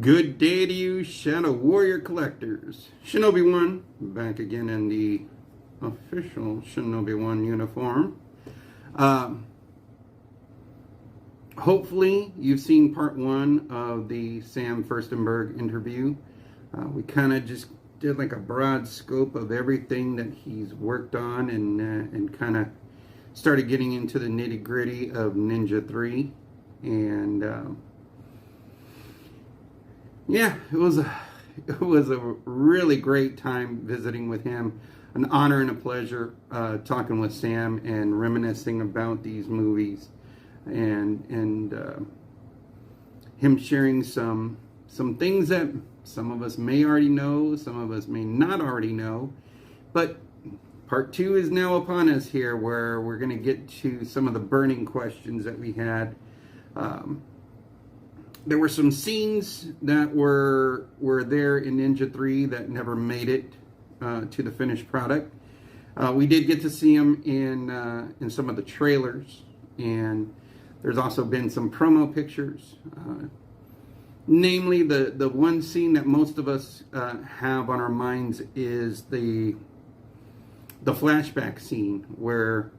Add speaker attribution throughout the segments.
Speaker 1: Good day to you, Shadow Warrior collectors. Shinobi 1, back again in the official Shinobi 1 uniform. Hopefully you've seen part 1 of the Sam Firstenberg interview. We kind of just did like a broad scope of everything that he's worked on and kind of started getting into the nitty-gritty of Ninja 3. And yeah, it was a really great time visiting with him. An honor and a pleasure talking with Sam and reminiscing about these movies, and him sharing some things that some of us may already know, some of us may not already know. But part 2 is now upon us here, where we're going to get to some of the burning questions that we had. There were some scenes that were there in Ninja 3 that never made it to the finished product. We did get to see them in some of the trailers, and there's also been some promo pictures. Namely, the one scene that most of us have on our minds is the flashback scene where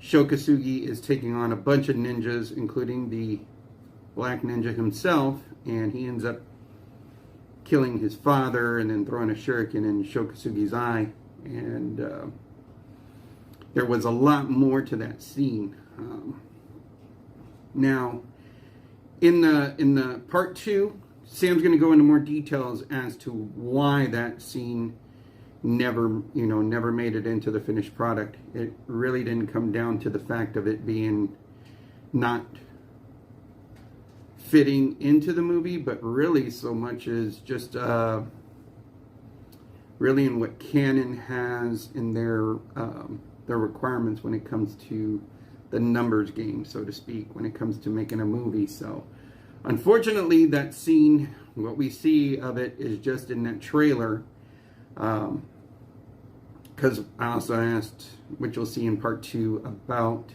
Speaker 1: Shokasugi is taking on a bunch of ninjas, including the Black Ninja himself, and he ends up killing his father and then throwing a shuriken in Shokasugi's eye. And there was a lot more to that scene. Now, in the part 2, Sam's going to go into more details as to why that scene never made it into the finished product. It really didn't come down to the fact of it being not fitting into the movie, but really so much as just really in what canon has in their requirements when it comes to the numbers game, so to speak, when it comes to making a movie. So unfortunately, that scene, what we see of it is just in that trailer, because I also asked, which you'll see in part 2, about,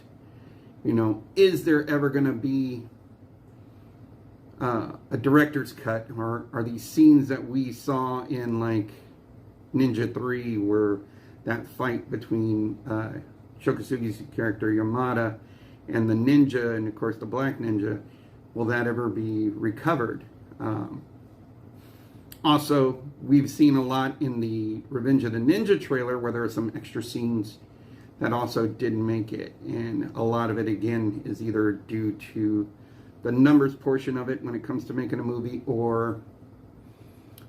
Speaker 1: is there ever going to be a director's cut, or are these scenes that we saw in like Ninja 3, where that fight between Shokasugi's character Yamada and the ninja, and of course the Black Ninja, will that ever be recovered? Also, we've seen a lot in the Revenge of the Ninja trailer where there are some extra scenes that also didn't make it, and a lot of it again is either due to the numbers portion of it when it comes to making a movie, or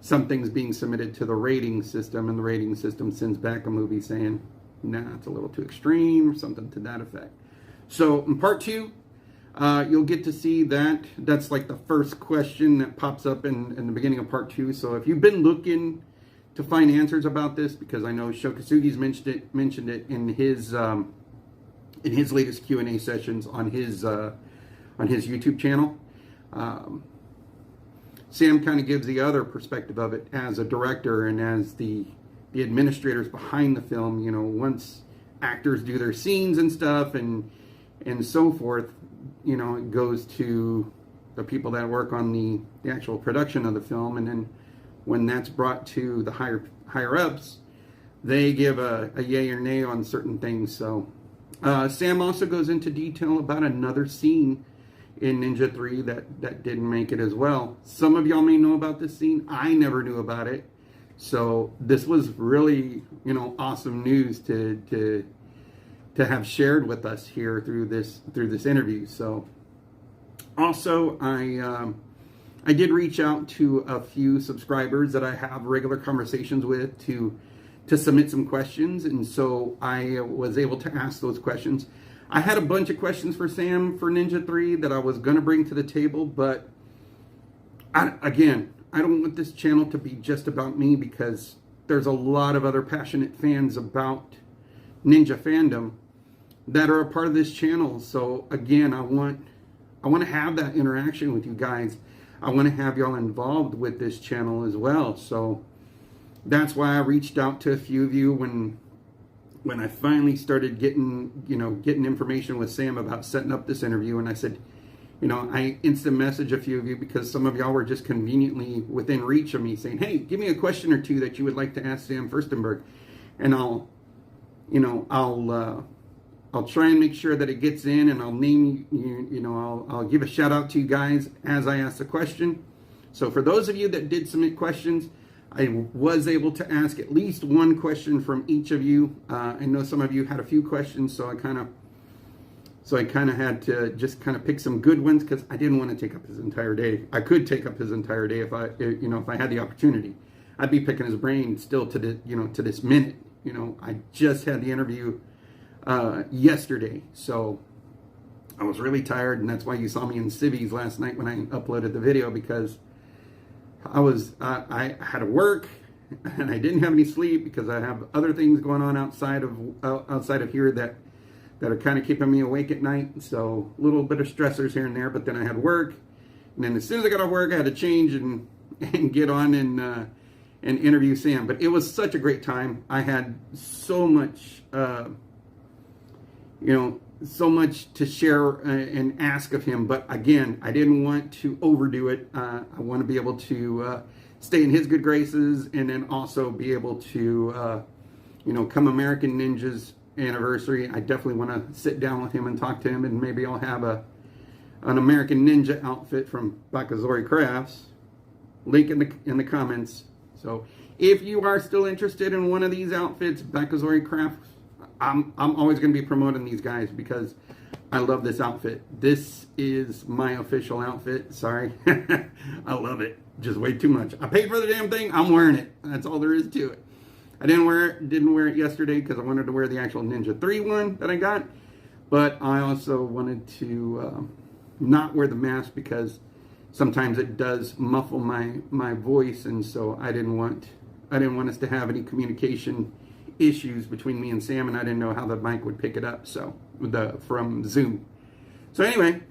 Speaker 1: something's being submitted to the rating system, and the rating system sends back a movie saying, nah, it's a little too extreme, or something to that effect. So in part 2, you'll get to see that. That's like the first question that pops up in the beginning of part 2. So if you've been looking to find answers about this, because I know Shokasugi's mentioned it in his latest Q&A sessions on his YouTube channel. Sam kind of gives the other perspective of it as a director and as the administrators behind the film. Once actors do their scenes and stuff and so forth, it goes to the people that work on the actual production of the film, and then when that's brought to the higher ups, they give a yay or nay on certain things. So Sam also goes into detail about another scene in Ninja 3 that didn't make it as well. Some of y'all may know about this scene. I never knew about it. So this was really, awesome news to have shared with us here through this interview. So also, I did reach out to a few subscribers that I have regular conversations with to submit some questions, and so I was able to ask those questions. I had a bunch of questions for Sam for Ninja 3 that I was going to bring to the table, but I don't want this channel to be just about me, because there's a lot of other passionate fans about Ninja fandom that are a part of this channel. So again, I want to have that interaction with you guys. I want to have y'all involved with this channel as well. So that's why I reached out to a few of you when I finally started getting information with Sam about setting up this interview, and I said, You know, I instant message a few of you because some of y'all were just conveniently within reach of me saying, hey, give me a question or two that you would like to ask Sam Firstenberg. And I'll try and make sure that it gets in, and I'll name you, I'll give a shout out to you guys as I ask the question. So for those of you that did submit questions, I was able to ask at least one question from each of you. I know some of you had a few questions, so I kind of had to just kind of pick some good ones because I didn't want to take up his entire day. I could take up his entire day if I had the opportunity. I'd be picking his brain still to this minute. I just had the interview yesterday, so I was really tired, and that's why you saw me in civvies last night when I uploaded the video, because I had to work and I didn't have any sleep because I have other things going on outside of here that are kind of keeping me awake at night. So a little bit of stressors here and there, but then I had work, and then as soon as I got off work, I had to change and get on and interview Sam. But it was such a great time. I had so much so much to share and ask of him. But again, I didn't want to overdo it. I want to be able to stay in his good graces, and then also be able to, come American Ninja's anniversary, I definitely want to sit down with him and talk to him, and maybe I'll have an American Ninja outfit from Bakazori Crafts. Link in the comments. So if you are still interested in one of these outfits, Bakazori Crafts, I'm always going to be promoting these guys because I love this outfit. This is my official outfit. Sorry. I love it. Just way too much. I paid for the damn thing. I'm wearing it. That's all there is to it. I didn't wear it yesterday because I wanted to wear the actual Ninja 3 one that I got. But I also wanted to not wear the mask because sometimes it does muffle my voice, and so I didn't want us to have any communication issues between me and Sam, and I didn't know how the mic would pick it up, so from Zoom. So anyway,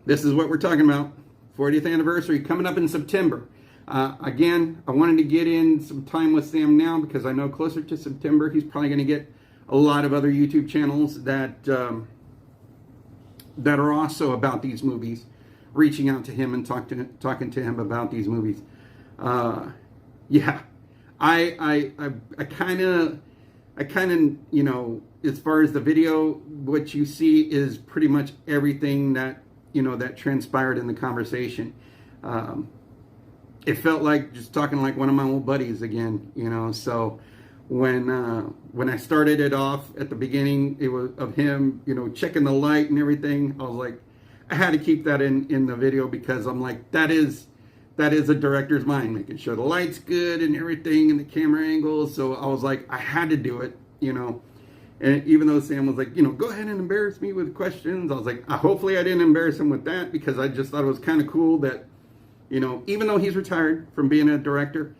Speaker 1: this is what we're talking about. 40th anniversary coming up in September. Again, I wanted to get in some time with Sam now because I know closer to September he's probably going to get a lot of other YouTube channels that are also about these movies, reaching out to him and talking to him about these movies. Yeah, I kind of, as far as the video, what you see is pretty much everything that transpired in the conversation. It felt like just talking like one of my old buddies again, so when I started it off at the beginning, it was of him, checking the light and everything. I was like, I had to keep that in the video because I'm like, that is a director's mind, making sure the light's good and everything and the camera angles. So I was like, I had to do it, and even though Sam was like, go ahead and embarrass me with questions, I was like, hopefully I didn't embarrass him with that, because I just thought it was kind of cool that, even though he's retired from being a director,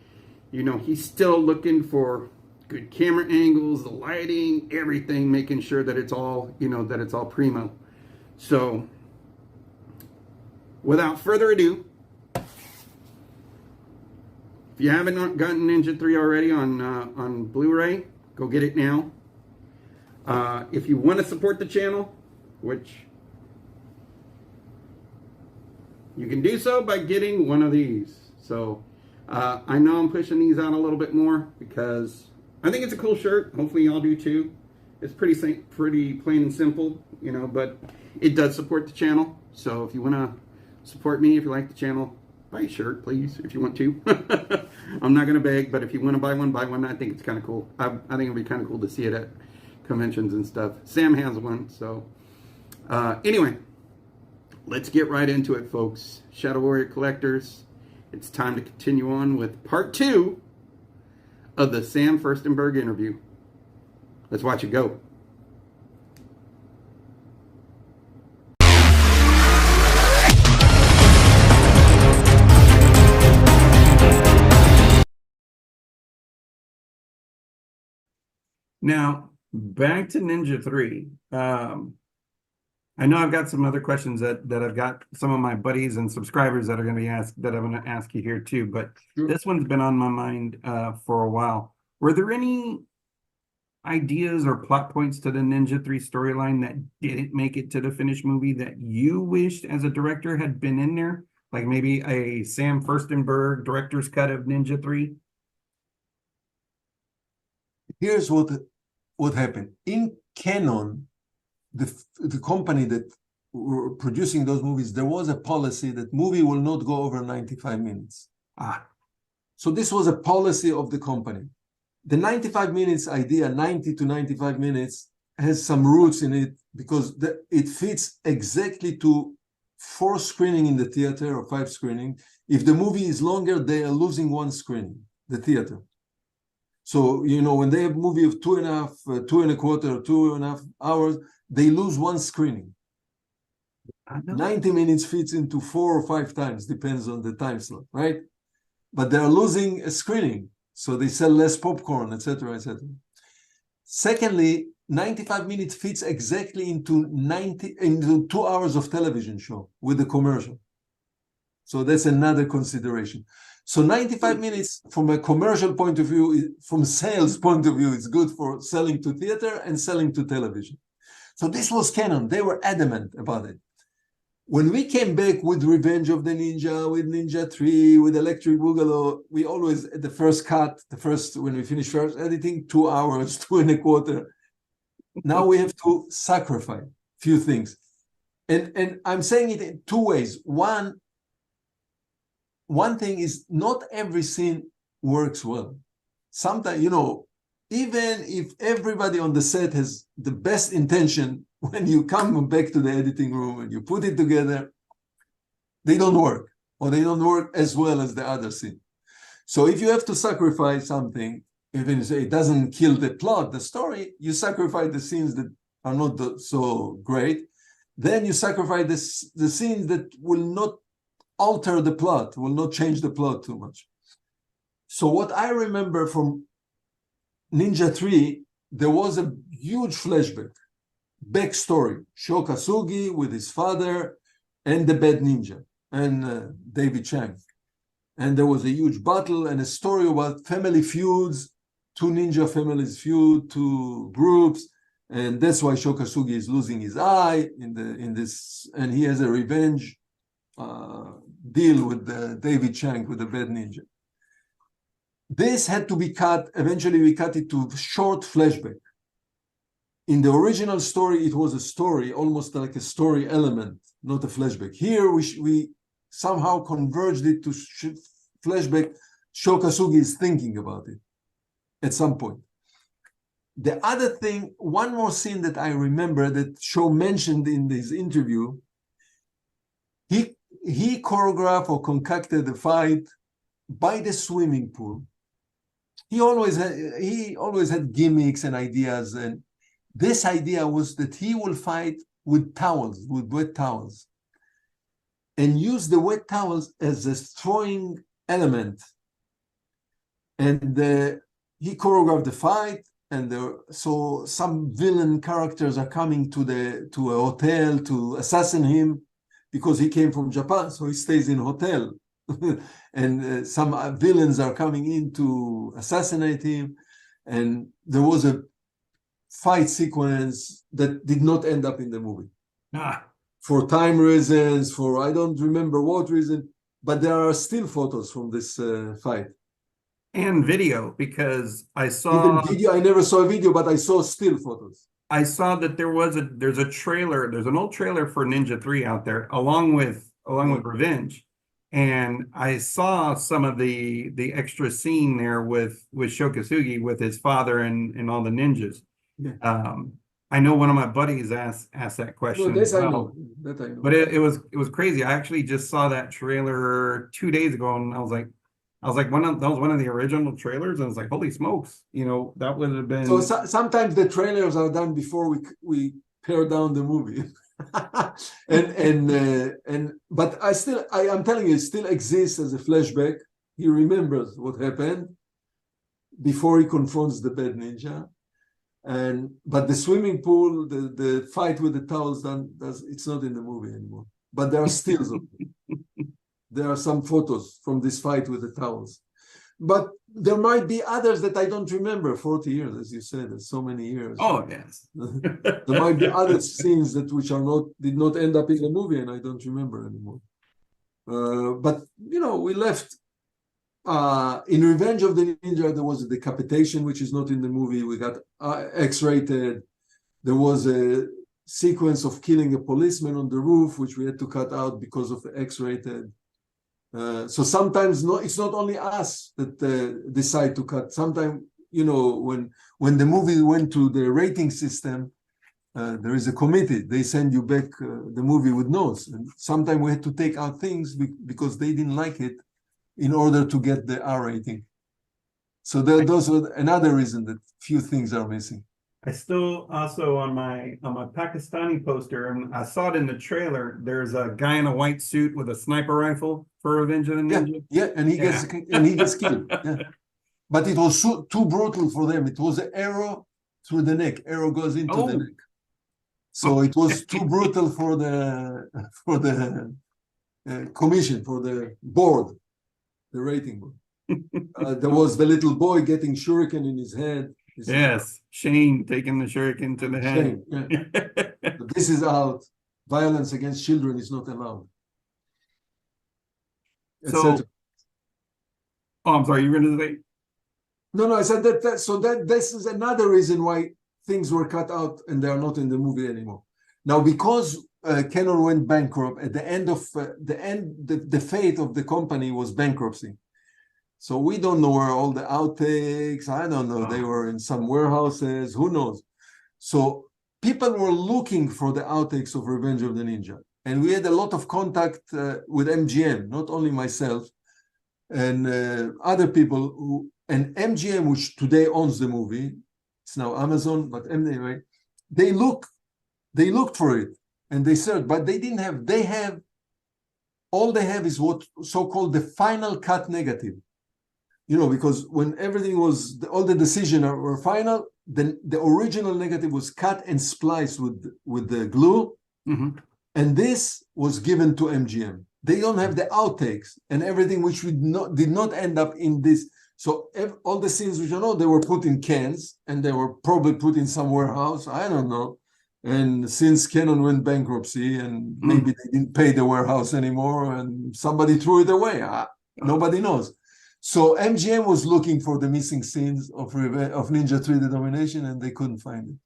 Speaker 1: he's still looking for good camera angles, the lighting, everything, making sure that it's all, primo. So without further ado, if you haven't gotten Ninja 3 already on Blu-ray, go get it now. If you want to support the channel, which you can do so by getting one of these. So I know I'm pushing these out a little bit more because I think it's a cool shirt. Hopefully y'all do too. It's pretty plain and simple, but it does support the channel. So if you want to support me, if you like the channel, buy a shirt, please, if you want to. I'm not going to beg, but if you want to buy one, buy one. I think it's kind of cool. I think it'd be kind of cool to see it at conventions and stuff. Sam has one, so anyway, let's get right into it, folks. Shadow Warrior collectors, it's time to continue on with part 2 of the Sam Firstenberg interview. Let's watch it go. Now, back to Ninja 3. I know I've got some other questions that I've got some of my buddies and subscribers that are going to be asked, that I'm going to ask you here too, but sure. This one's been on my mind for a while. Were there any ideas or plot points to the Ninja 3 storyline that didn't make it to the finished movie that you wished as a director had been in there? Like maybe a Sam Firstenberg director's cut of Ninja 3?
Speaker 2: Here's what happened. In Canon, the company that were producing those movies, there was a policy that movie will not go over 95 minutes. So this was a policy of the company. The 95 minutes idea, 90 to 95 minutes, has some roots in it because it fits exactly to 4 screening in the theater or 5 screening. If the movie is longer, they are losing 1 screening, the theater. So, when they have a movie of 2.5, 2.25, 2.5 hours, they lose 1 screening. 90 minutes fits into 4 or 5 times, depends on the time slot, right? But they're losing a screening, so they sell less popcorn, etc., etc. Secondly, 95 minutes fits exactly into 2 hours of television show with the commercial. So that's another consideration. So 95 minutes from a commercial point of view, from sales point of view, is good for selling to theater and selling to television. So this was canon. They were adamant about it. When we came back with Revenge of the Ninja, with Ninja 3, with Electric Boogaloo, we always, at the first cut, when we finish first editing, 2 hours, 2.25. Now we have to sacrifice a few things. And I'm saying it in 2 ways. One thing is not every scene works well. Sometimes, even if everybody on the set has the best intention, when you come back to the editing room and you put it together, they don't work, or they don't work as well as the other scene. So if you have to sacrifice something, even if it doesn't kill the plot, the story, you sacrifice the scenes that are not so great. Then you sacrifice the scenes that will not alter the plot, will not change the plot too much. So what I remember from Ninja 3, there was a huge flashback, backstory. Sho Kasugi with his father and the bad ninja and David Chang. And there was a huge battle and a story about family feuds, 2 ninja families feud, 2 groups. And that's why Sho Kasugi is losing his eye in this, and he has a revenge deal with David Chang, with the bad ninja. This had to be cut. Eventually, we cut it to short flashback. In the original story, it was a story, almost like a story element, not a flashback. Here, we somehow converged it to flashback. Sho Kasugi is thinking about it at some point. The other thing, one more scene that I remember that Sho mentioned in his interview, he choreographed or concocted the fight by the swimming pool. He always had gimmicks and ideas, and this idea was that he will fight with towels, with wet towels, and use the wet towels as a throwing element. And he choreographed the fight, and so some villain characters are coming to a hotel to assassinate him because he came from Japan, so he stays in a hotel. And some villains are coming in to assassinate him, and there was a fight sequence that did not end up in the movie for time reasons, for I don't remember what reason, but there are still photos from this fight
Speaker 1: and video, because I saw
Speaker 2: even video. I never saw a video, but I saw still photos.
Speaker 1: I saw that there's a trailer, there's an old trailer for Ninja 3 out there along with Revenge. And I saw some of the extra scene there with Sho Kasugi with his father and all the ninjas.
Speaker 2: Yeah.
Speaker 1: I know one of my buddies asked that question.
Speaker 2: No, I know. That I know.
Speaker 1: But it was crazy. I actually just saw that trailer 2 days ago, and I was like, that was one of the original trailers, and I was like, holy smokes, that would have been.
Speaker 2: So sometimes the trailers are done before we pare down the movie. But I'm telling you, it still exists as a flashback. He remembers what happened before he confronts the bad ninja. But the swimming pool, the fight with the towels, it's not in the movie anymore. But there are stills of it. There are some photos from this fight with the towels. but there might be others that I don't remember. 40 years, as you said, that's so many years.
Speaker 1: Oh, yes.
Speaker 2: There might be other scenes that which did not end up in the movie, and I don't remember anymore. But we left. In Revenge of the Ninja, there was a decapitation, which is not in the movie. We got X-rated. There was a sequence of killing a policeman on the roof, which we had to cut out because of the X-rated. So sometimes it's not only us that decide to cut. Sometimes, when the movie went to the rating system, there is a committee. They send you back the movie with notes. And sometimes we had to take out things because they didn't like it in order to get the R rating. So those were another reason that few things are missing.
Speaker 1: I still also on my Pakistani poster, and I saw it in the trailer. There's a guy in a white suit with a sniper rifle for Revenge of the Ninja.
Speaker 2: Yeah, and he gets killed. Yeah. But it was too brutal for them. It was an arrow through the neck. Arrow goes into the neck. So it was too brutal for the commission, for the board, the rating board. There was the little boy getting shuriken in his head.
Speaker 1: Yes, Shane taking the shuriken to the head.
Speaker 2: Yeah. This is out. Violence against children is not allowed.
Speaker 1: So, I'm sorry, you were going to say?
Speaker 2: No, I said that this is another reason why things were cut out and they are not in the movie anymore. Now, because Canon went bankrupt at the end of the fate of the company was bankruptcy. So we don't know where all the outtakes, I don't know, they were in some warehouses, who knows? So people were looking for the outtakes of Revenge of the Ninja. And we had a lot of contact with MGM, not only myself, and other people and MGM, which today owns the movie, it's now Amazon, but anyway, they looked for it and they searched, but they didn't have, all they have is what so-called the final cut negative. Because when everything was, all the decisions were final, then the original negative was cut and spliced with the glue.
Speaker 1: Mm-hmm.
Speaker 2: And this was given to MGM. They don't have the outtakes and everything which did not end up in this. So all the scenes which they were put in cans and they were probably put in some warehouse. I don't know. And since Canon went bankruptcy and maybe they didn't pay the warehouse anymore and somebody threw it away. Nobody knows. So MGM was looking for the missing scenes of Ninja 3: The Domination, and they couldn't find it.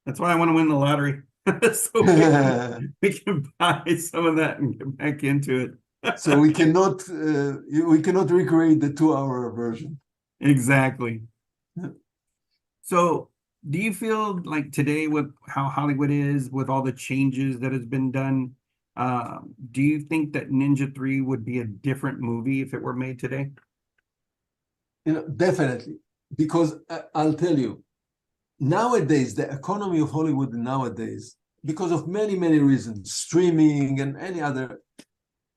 Speaker 1: That's why I want to win the lottery, so we can buy some of that and get back into it.
Speaker 2: So we cannot recreate the 2-hour version.
Speaker 1: Exactly. So, do you feel like today, with how Hollywood is, with all the changes that has been done? Do you think that Ninja 3 would be a different movie if it were made today?
Speaker 2: Definitely. Because I'll tell you, nowadays, the economy of Hollywood nowadays, because of many, many reasons, streaming and any other,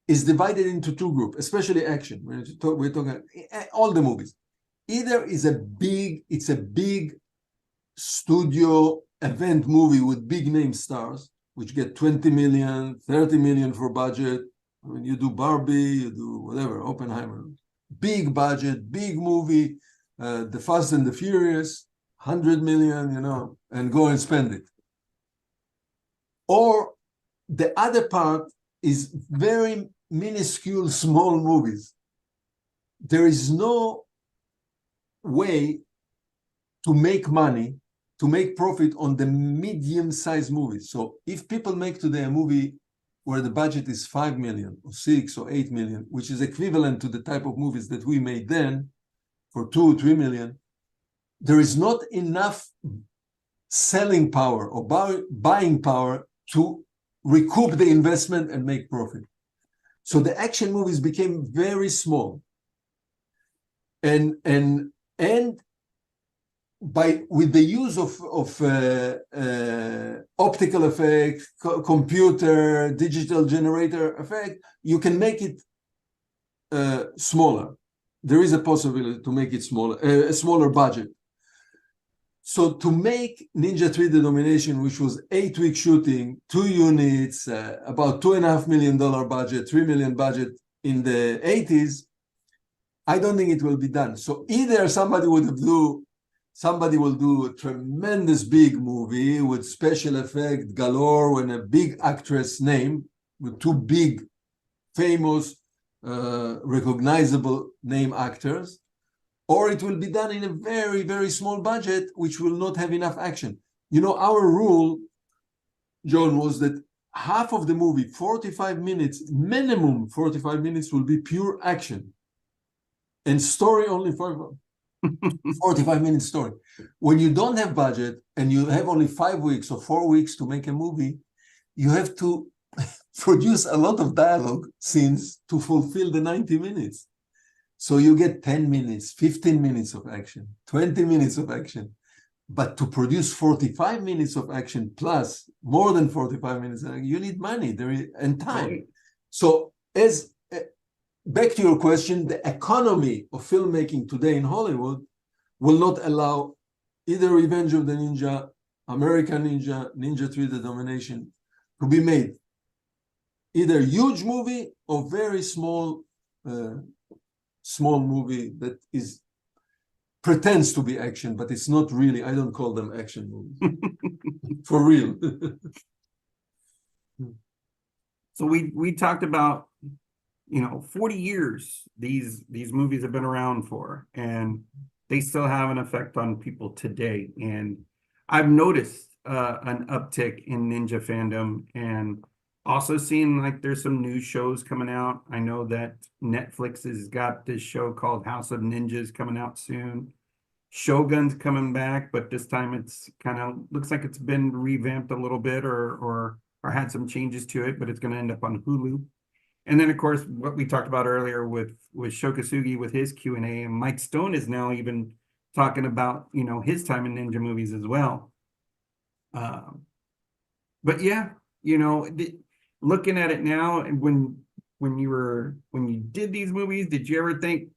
Speaker 2: is divided into two groups, especially action. We're talking all the movies. Either it's a big studio event movie with big name stars, which get 20 million, 30 million for budget. I mean, you do Barbie, you do whatever, Oppenheimer. Big budget, big movie, The Fast and the Furious, 100 million, and go and spend it. Or the other part is very minuscule, small movies. There is no way to make money, to make profit on the medium-sized movies. So if people make today a movie where the budget is 5 million or 6 or 8 million, which is equivalent to the type of movies that we made then for 2 or 3 million, there is not enough selling power or buying power to recoup the investment and make profit. So the action movies became very small. And with the use of optical effect, computer, digital generator effect, you can make it smaller. There is a possibility to make it smaller, a smaller budget. So to make Ninja 3: The Domination, which was 8-week shooting, 2 units, about $2.5 million budget, $3 million budget in the 80s, I don't think it will be done. So either somebody will do a tremendous big movie with special effect galore and a big actress name with two big, famous, recognizable name actors, or it will be done in a very, very small budget, which will not have enough action. Our rule, John, was that half of the movie, 45 minutes, minimum 45 minutes, will be pure action. And story only 45-minute story. When you don't have budget and you have only 5 weeks or 4 weeks to make a movie, you have to produce a lot of dialogue scenes to fulfill the 90 minutes. So you get 10 minutes, 15 minutes of action, 20 minutes of action. But to produce 45 minutes of action plus more than 45 minutes, you need money and time. Right. So back to your question, the economy of filmmaking today in Hollywood will not allow either Revenge of the Ninja, American Ninja, Ninja 3: The Domination to be made. Either huge movie or very small movie that pretends to be action, but it's not really. I don't call them action movies. For real.
Speaker 1: So we talked about 40 years these movies have been around for, and they still have an effect on people today. And I've noticed an uptick in ninja fandom, and also seeing like there's some new shows coming out. I know that Netflix has got this show called House of Ninjas coming out soon. Shogun's coming back, but this time it's kind of looks like it's been revamped a little bit or had some changes to it, but it's going to end up on Hulu. And then, of course, what we talked about earlier with Shokasugi with his Q&A, and Mike Stone is now even talking about, his time in ninja movies as well. But yeah, looking at it now, and when you did these movies, did you ever think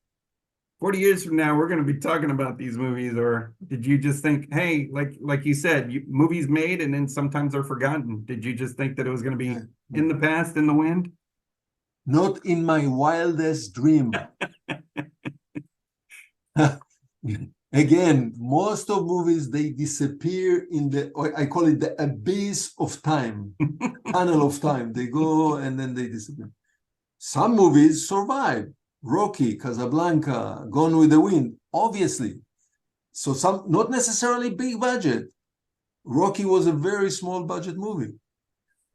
Speaker 1: 40 years from now we're going to be talking about these movies, or did you just think, hey, like you said, movies made and then sometimes they're forgotten? Did you just think that it was going to be in the past, in the wind?
Speaker 2: Not in my wildest dream. Again, most of movies, they disappear in I call it the abyss of time, tunnel of time. They go and then they disappear. Some movies survive. Rocky, Casablanca, Gone with the Wind, obviously. So some, not necessarily big budget. Rocky was a very small budget movie.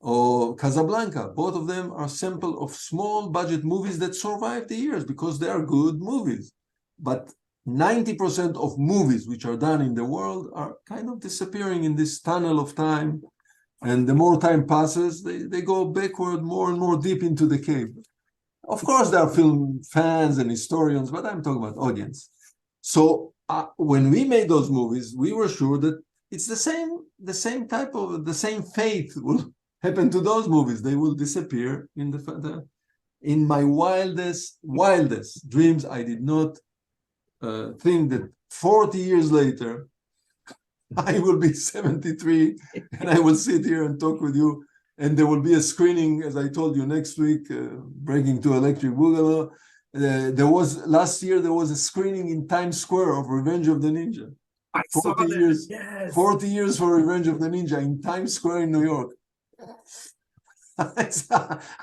Speaker 2: Or Casablanca, both of them are sample of small budget movies that survive the years because they are good movies. But 90% of movies which are done in the world are kind of disappearing in this tunnel of time. And the more time passes, they go backward more and more deep into the cave. Of course, there are film fans and historians, but I'm talking about audience. So when we made those movies, we were sure that it's the same type of, the same fate will happen to those movies. They will disappear in my wildest dreams. I did not think that 40 years later, I will be 73 and I will sit here and talk with you. And there will be a screening, as I told you, next week, Breaking to Electric Boogaloo. Last year, there was a screening in Times Square of Revenge of the Ninja. 40 years, yes. 40 years for Revenge of the Ninja in Times Square in New York. It's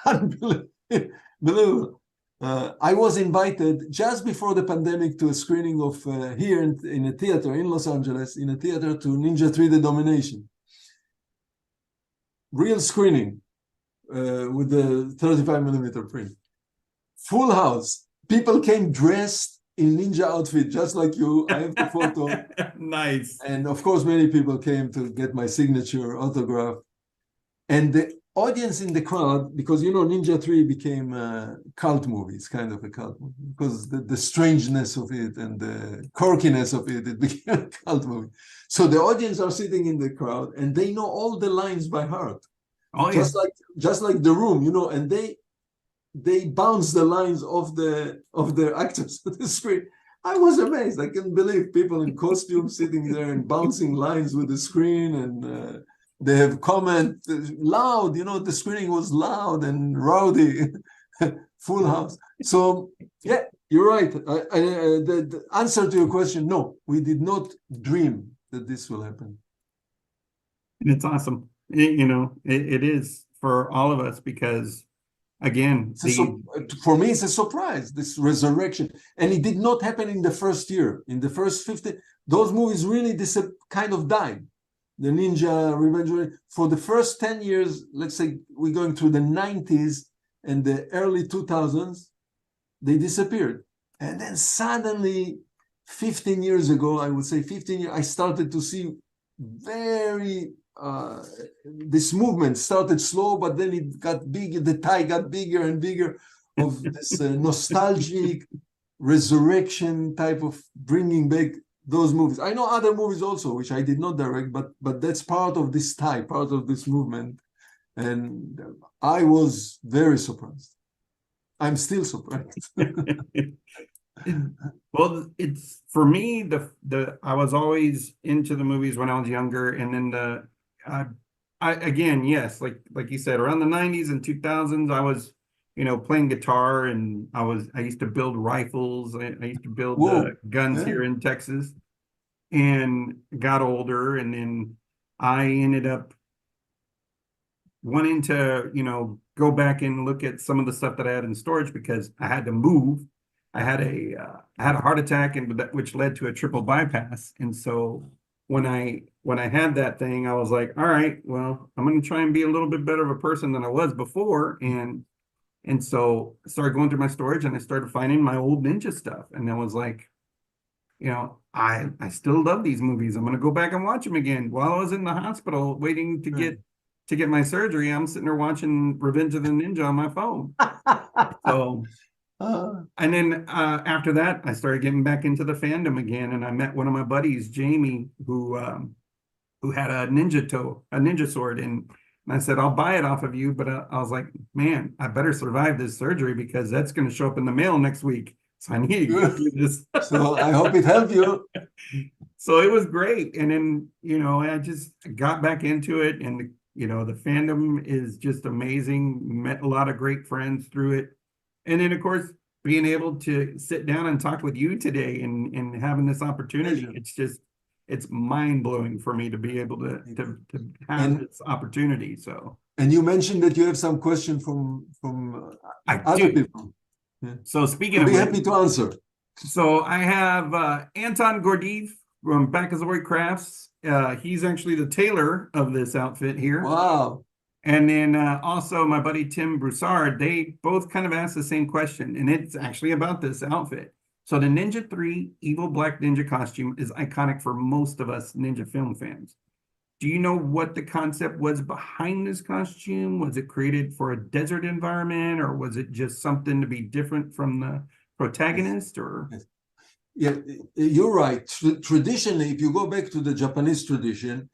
Speaker 2: unbelievable. I was invited just before the pandemic to a screening of here in a theater in Los Angeles, in a theater to Ninja 3: The Domination. Real screening with the 35mm print. Full house. People came dressed in ninja outfit, just like you. I have the photo.
Speaker 1: Nice.
Speaker 2: And of course, many people came to get my signature autograph. And the audience in the crowd, because Ninja 3 became a cult movie. It's kind of a cult movie because the strangeness of it and the quirkiness of it became a cult movie. So the audience are sitting in the crowd and they know all the lines by heart. Oh, yeah. Just like The Room, and they bounce the lines of the actors on the screen. I was amazed. I couldn't believe people in costume sitting there and bouncing lines with the screen, and they have comment loud. The screening was loud and rowdy, full house. So yeah, You're right. The answer to your question, no, we did not dream that this will happen.
Speaker 1: And it's awesome. It is for all of us because, again,
Speaker 2: for me, it's a surprise, this resurrection. And it did not happen in the first year. In the first 50, those movies really kind of died. The Ninja, Revenge, for the first 10 years, let's say we're going through the 90s and the early 2000s, they disappeared. And then suddenly, 15 years ago, I would say 15 years, I started to see this movement started slow, but then it got big, the tie got bigger and bigger of this nostalgic resurrection type of bringing back those movies. I know other movies also, which I did not direct, but that's part of this tie, part of this movement. And I was very surprised. I'm still surprised.
Speaker 1: Well, it's for me, I was always into the movies when I was younger, and then I again, yes, like you said, around the 90s and 2000s, I was, playing guitar, and I used to build rifles. I used to build guns here in Texas, and got older, and then I ended up wanting to, go back and look at some of the stuff that I had in storage because I had to move. I had a heart attack, which led to a triple bypass, and so when I had that thing, I was like, all right, well, I'm going to try and be a little bit better of a person than I was before, and so I started going through my storage, and I started finding my old Ninja stuff, and I was like, I still love these movies. I'm going to go back and watch them again. While I was in the hospital waiting to get my surgery, I'm sitting there watching Revenge of the Ninja on my phone. So, and then after that, I started getting back into the fandom again, and I met one of my buddies, Jamie, who had a ninja sword, and I said, I'll buy it off of you, but I was like, man, I better survive this surgery because that's going to show up in the mail next week. So I need to do this.
Speaker 2: So I hope it helped you.
Speaker 1: So it was great, and then I just got back into it, and the fandom is just amazing. Met a lot of great friends through it. And then, of course, being able to sit down and talk with you today and having this opportunity, it's mind-blowing for me to be able to have this opportunity. So.
Speaker 2: And you mentioned that you have some question from other people.
Speaker 1: Yeah. So speaking
Speaker 2: I'll
Speaker 1: of
Speaker 2: be happy to answer.
Speaker 1: So I have Anton Gordeev from Bakazoid Crafts. He's actually the tailor of this outfit here.
Speaker 2: Wow.
Speaker 1: And then also my buddy Tim Broussard, they both kind of asked the same question, and it's actually about this outfit. So the Ninja 3 Evil Black Ninja costume is iconic for most of us Ninja film fans. Do you know what the concept was behind this costume? Was it created for a desert environment, or was it just something to be different from the protagonist? Or
Speaker 2: yeah, you're right. Traditionally, if you go back to the Japanese tradition,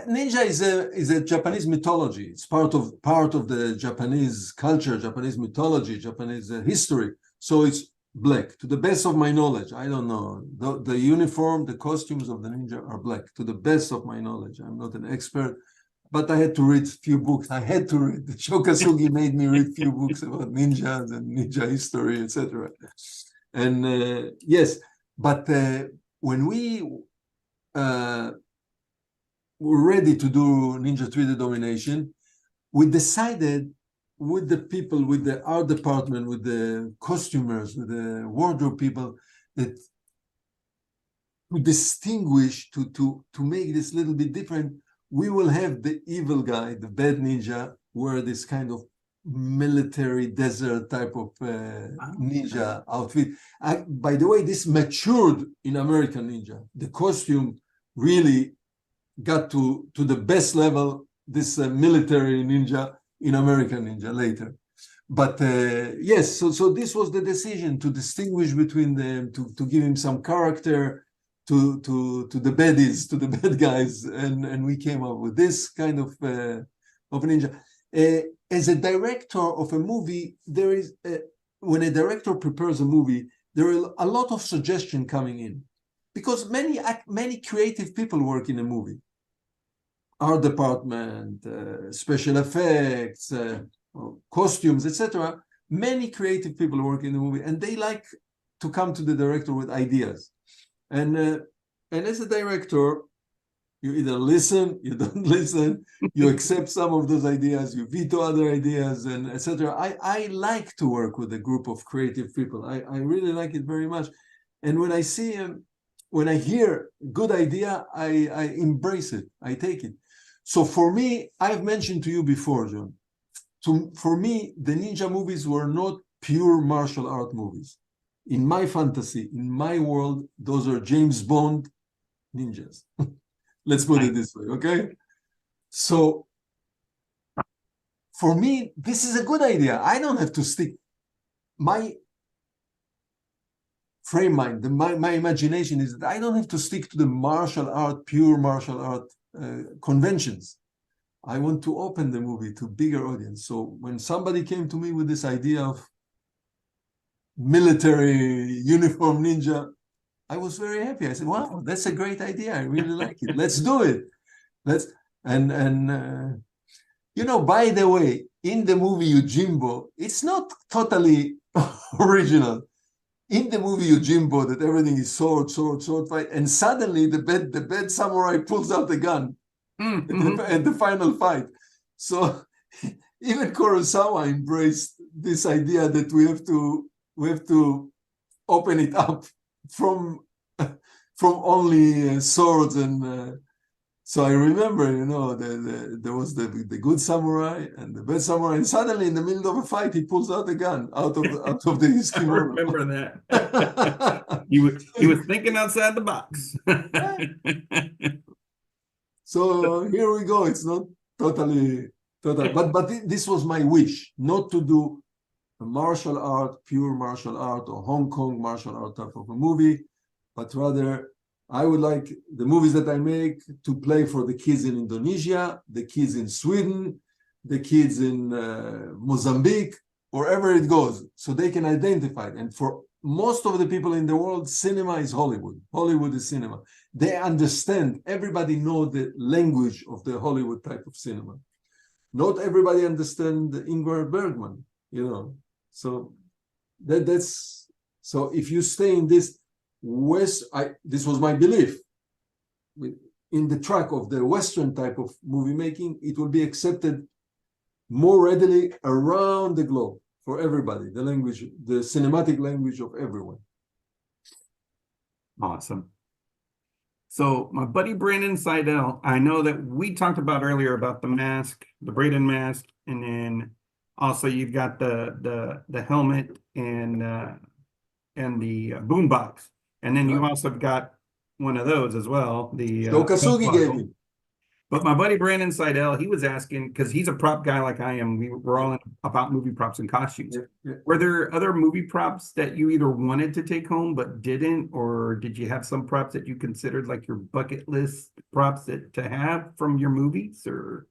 Speaker 2: ninja is a Japanese mythology. It's part of the Japanese culture, Japanese mythology, Japanese history. So it's black. To the best of my knowledge, I don't know. The uniform, the costumes of the ninja are black. To the best of my knowledge, I'm not an expert, but I had to read a few books. I had to read. Shokasugi made me read a few books about ninjas and ninja history, etc. And yes, but when we were ready to do Ninja 3D Domination, we decided with the people, with the art department, with the costumers, with the wardrobe people, that to distinguish, to make this a little bit different, we will have the evil guy, the bad ninja, wear this kind of military desert type of ninja outfit. By the way, this matured in American Ninja. The costume really got to the best level, this military ninja in American Ninja later. But yes, so this was the decision to distinguish between them, to give him some character, to the baddies, to the bad guys, and we came up with this kind of ninja. As a director of a movie, there is when a director prepares a movie, there are a lot of suggestion coming in, because many creative people work in a movie. Art department, special effects, costumes, etc. Many creative people work in the movie, and they like to come to the director with ideas. And as a director, you either listen, you don't listen, you accept some of those ideas, you veto other ideas, and etc. I like to work with a group of creative people. I really like it very much. And when I see when I hear good idea, I embrace it. I take it. So for me, I've mentioned to you before, John, for me, the ninja movies were not pure martial art movies. In my fantasy, in my world, those are James Bond ninjas. Let's put it this way, okay? So for me, this is a good idea. I don't have to stick. My frame mind, my imagination is that I don't have to stick to the martial art, pure martial art conventions. I want to open the movie to bigger audience. So when somebody came to me with this idea of military uniform ninja, I was very happy. I said, "Wow, that's a great idea. I really like it. Let's do it. Let's." And you know, by the way, in the movie Yojimbo, it's not totally original. In the movie Yojimbo, that everything is sword fight, and suddenly the bad samurai pulls out the gun at the final fight. So even Kurosawa embraced this idea that we have to open it up from only swords and so I remember, you know, there was the good samurai and the bad samurai, and suddenly in the middle of a fight he pulls out the gun out of his kimono.
Speaker 1: I remember that. he was thinking outside the box.
Speaker 2: So here we go. It's not totally, but this was my wish, not to do a martial art, pure martial art, or Hong Kong martial art type of a movie, but rather I would like the movies that I make to play for the kids in Indonesia, the kids in Sweden, the kids in Mozambique, wherever it goes, so they can identify it. And for most of the people in the world, cinema is Hollywood. Hollywood is cinema. They understand, everybody knows the language of the Hollywood type of cinema. Not everybody understands Ingmar Bergman, you know. So that's so if you stay in this this was my belief. In the track of the Western type of movie making, it will be accepted more readily around the globe for everybody, the language, the cinematic language of everyone.
Speaker 1: Awesome. So my buddy Brandon Seidel, I know that we talked about earlier about the mask, the Braden mask, and then also you've got the helmet and the boombox. And then you also got one of those as well. The
Speaker 2: Okasugi gave me.
Speaker 1: But my buddy Brandon Seidel, he was asking, because he's a prop guy like I am. We're all about movie props and costumes.
Speaker 2: Yeah.
Speaker 1: Were there other movie props that you either wanted to take home but didn't, or did you have some props that you considered like your bucket list props to have from your movies? Or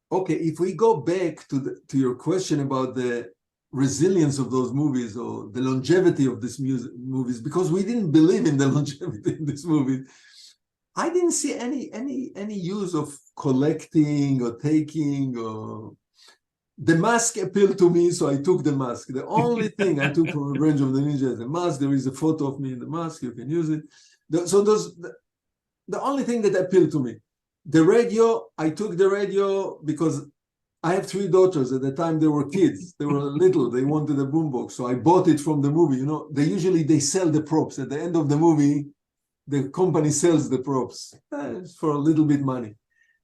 Speaker 2: okay, if we go back to your question about the resilience of those movies or the longevity of these movies, because we didn't believe in the longevity in this movie, I didn't see any use of collecting or taking. Or the mask appealed to me, so I took the mask. The only thing I took from Revenge of the Ninja is the mask. There is a photo of me in the mask. You can use it. The only thing that appealed to me. The radio, I took the radio because I have 3 daughters. At the time, they were kids. They were little. They wanted a boombox. So I bought it from the movie. You know, they sell the props. At the end of the movie, the company sells the props for a little bit money.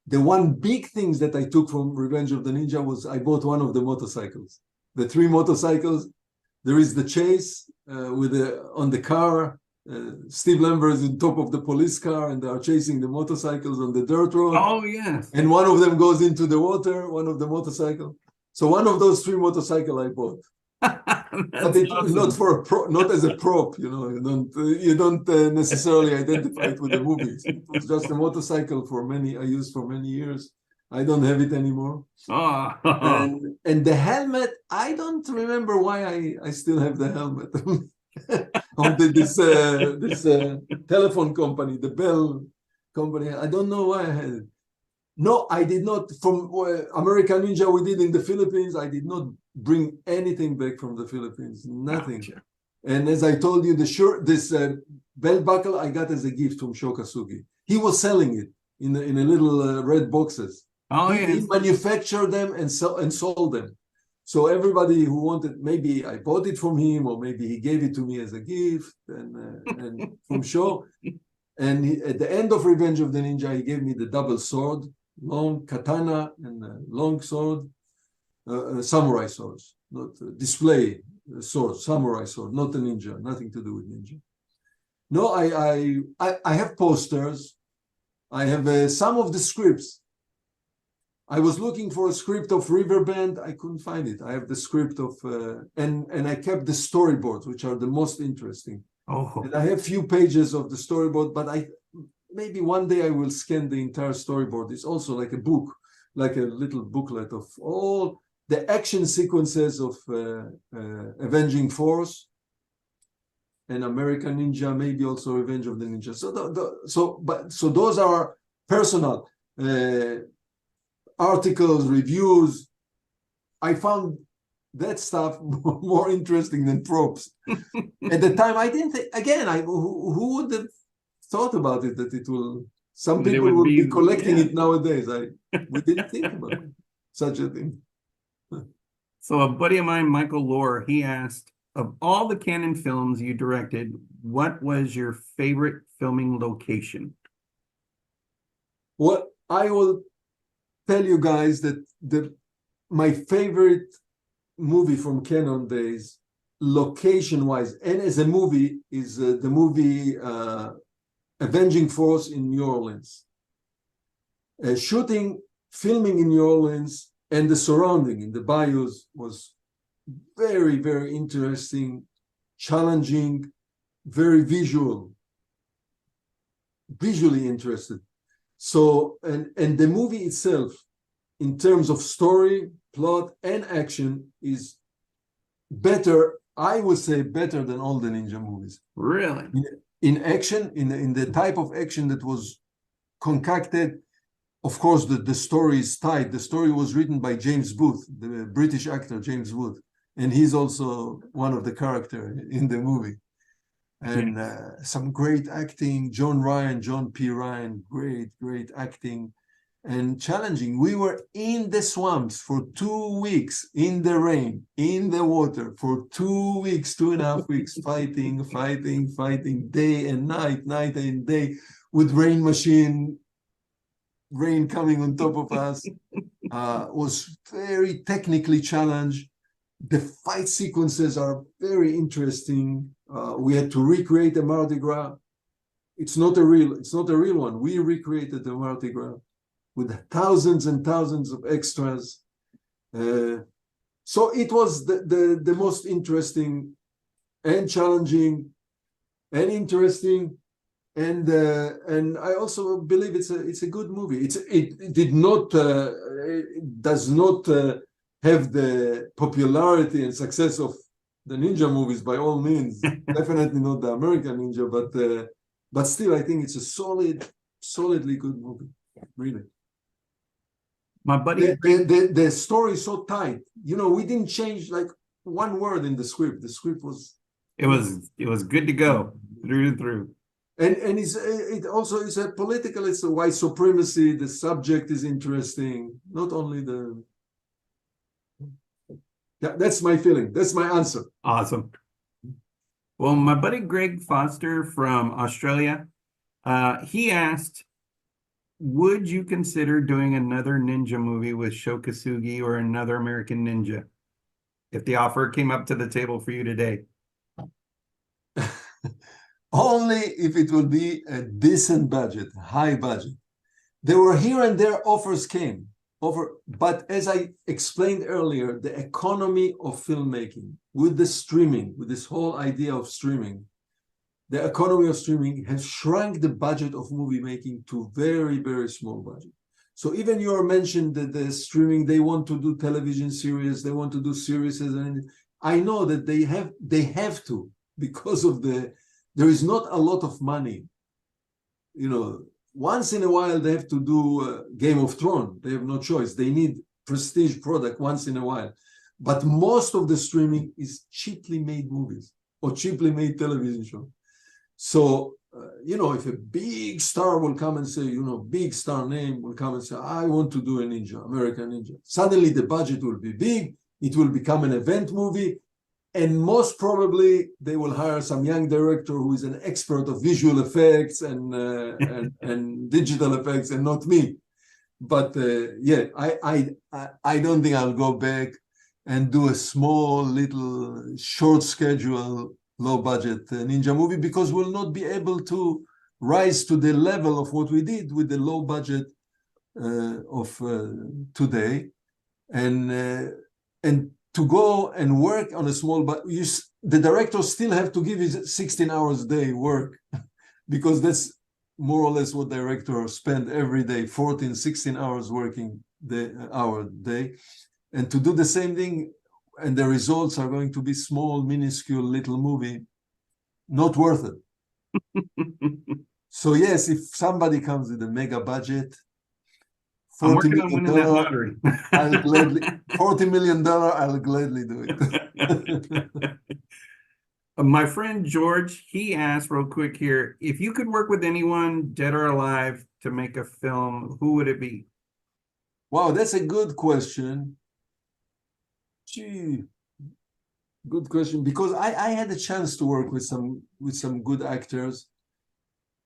Speaker 2: The one big thing that I took from Revenge of the Ninja was I bought one of the motorcycles. The 3 motorcycles. There is the chase on the car. Steve Lambert is on top of the police car, and they are chasing the motorcycles on the dirt road.
Speaker 1: oh yes,
Speaker 2: and one of them goes into the water. One of the motorcycle. So one of those 3 motorcycle I bought, but it was not for not as a prop. You know, you don't necessarily identify it with the movies. It was just a motorcycle I used for many years. I don't have it anymore.
Speaker 1: Oh.
Speaker 2: And the helmet, I don't remember why I still have the helmet. On this telephone company, the Bell company. I don't know why I had it. No, I did not. From American Ninja we did in the Philippines, I did not bring anything back from the Philippines. Nothing.
Speaker 1: Gotcha.
Speaker 2: And as I told you, this belt buckle I got as a gift from Sho Kasugi. He was selling it in a little red boxes.
Speaker 1: Oh,
Speaker 2: He manufactured them and sold them. So everybody who wanted, maybe I bought it from him, or maybe he gave it to me as a gift, and from Sho. And at the end of Revenge of the Ninja, he gave me the double sword, long katana and long sword, samurai swords, not display sword, samurai sword, not a ninja, nothing to do with ninja. No, I have posters. I have some of the scripts. I was looking for a script of Riverbend. I couldn't find it. I have the script of, and I kept the storyboards, which are the most interesting.
Speaker 1: Oh.
Speaker 2: And I have few pages of the storyboard, but maybe one day I will scan the entire storyboard. It's also like a book, like a little booklet of all the action sequences of Avenging Force and American Ninja, maybe also Revenge of the Ninja. So those are personal articles, reviews. I found that stuff more interesting than props. At the time, I didn't think, again, who would have thought about it, that it will, some people will be collecting it nowadays. We didn't think about such a thing.
Speaker 1: So a buddy of mine, Michael Lohr, he asked, of all the Canon films you directed, what was your favorite filming location?
Speaker 2: Well, I will tell you guys that my favorite movie from Canon days, location-wise, and as a movie, is the movie Avenging Force in New Orleans. Filming in New Orleans and the surrounding in the bayous was very, very interesting, challenging, very visually interested. So, and the movie itself, in terms of story, plot, and action, is better, I would say, better than all the ninja movies.
Speaker 1: Really?
Speaker 2: In action, in the type of action that was concocted. Of course, the story is tight. The story was written by James Booth, the British actor James Booth, and he's also one of the characters in the movie. And some great acting, John P. Ryan, great acting, and challenging. We were in the swamps for 2 weeks, in the rain, in the water, for 2 weeks, 2.5 weeks, fighting, day and night and day, with rain coming on top of us. Was very technically challenged. The fight sequences are very interesting. We had to recreate the Mardi Gras. It's not a real one. We recreated the Mardi Gras with thousands and thousands of extras. So it was the most interesting and challenging and interesting. And I also believe it's a good movie. It does not have the popularity and success of the ninja movies by all means. Definitely not the American Ninja, but still I think it's a solidly good movie. Really.
Speaker 1: My buddy,
Speaker 2: the story is so tight. We didn't change like one word in the script. The script was
Speaker 1: it was good to go through and through.
Speaker 2: And it also is a political, it's a white supremacy, the subject is interesting, not only that's my feeling, that's my answer.
Speaker 1: Awesome. Well, my buddy Greg Foster from Australia, he asked, would you consider doing another ninja movie with Sho Kasugi or another American ninja if the offer came up to the table for you today?
Speaker 2: Only if it will be a decent budget, high budget. There were here and there offers came over, but as I explained earlier, the economy of filmmaking with the streaming, with this whole idea of streaming, the economy of streaming has shrunk the budget of movie making to very, very small budget. So even you mentioned that the streaming, they want to do television series, they want to do series, and I know that they have to, because of there is not a lot of money. Once in a while they have to do Game of Thrones. They have no choice. They need prestige product once in a while. But most of the streaming is cheaply made movies or cheaply made television show. So, if a big star will come and say, big star name will come and say, I want to do a ninja, American Ninja. Suddenly the budget will be big. It will become an event movie. And most probably they will hire some young director who is an expert of visual effects and digital effects, and not me. But I don't think I'll go back and do a small little short schedule, low budget ninja movie, because we'll not be able to rise to the level of what we did with the low budget of today, and to go and work on a small, but the director still have to give his 16 hours a day work, because that's more or less what directors spend every day, 14, 16 hours working hour day. And to do the same thing, and the results are going to be small, minuscule little movie, not worth it. So yes, if somebody comes with a mega budget,
Speaker 1: I'm working on winning that lottery.
Speaker 2: I'll gladly, $40 million, I'll gladly do it.
Speaker 1: My friend George, he asked real quick here, if you could work with anyone, dead or alive, to make a film, who would it be?
Speaker 2: Wow, that's a good question. Gee, good question, because I had a chance to work with some good actors,